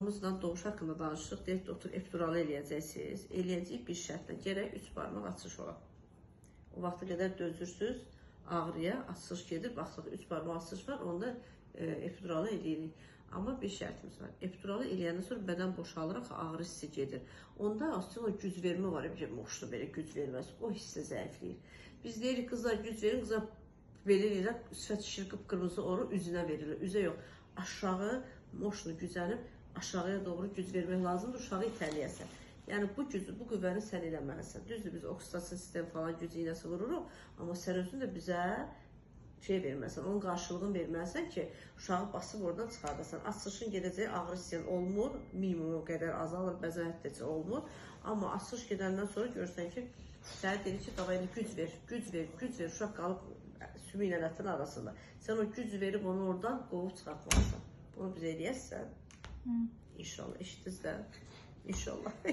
Muzdan doğuş haqqında danışırıq. Deyək, otur epiduralı eləyəcəksiniz. Eləyəcəyik bir şərtlə. Gərək 3 barmaq açış ola. O vaxta qədər dözürsünüz. Ağrıya açış gedir. Baxsaq 3 barmaq açış var. Onda epiduralı eləyirik. Amma bir şərtimiz var. Epiduralı eləyəndən sonra bədən boşalır, ağrı hissi gedir. Onda aslında o güc vermə var. Bir moşlu belə güc verməz. O hissi zəifləyir. Biz deyirik, qızlar güc verin. Qızlar belə eləyirlər. Sifət şişir, qıpqırmızı olur. Üzünə verilir. Üzə yox. Aşağı moşlu gücənib aşağıya doğru güc vermək lazımdır, uşağı itələyəsən. Yəni bu gücü, bu qüvvəni sən eləməlisən. Düzdür, biz oksidasin sistem falan gücü iynəsi vururuq, amma sən özün də bizə şey verməlisən, onun qarşılığını verməlisən ki, uşağı basıb oradan çıxardasan. Açışın gedəcəyi ağrı hissiyyən olmur, minimuma qədər azalır, bəzən həddəcə olmur. Amma açış gedəndən sonra görürsən ki, sənə deyir ki, davayla güc ver, güc ver, güc ver, uşaq qalıb sümü ilə ətin arasında. Sən o güc verib onu oradan qovub çıxartmalısan. Bunu biz eləyəsən. İnşallah eşitdiniz də. İnşallah.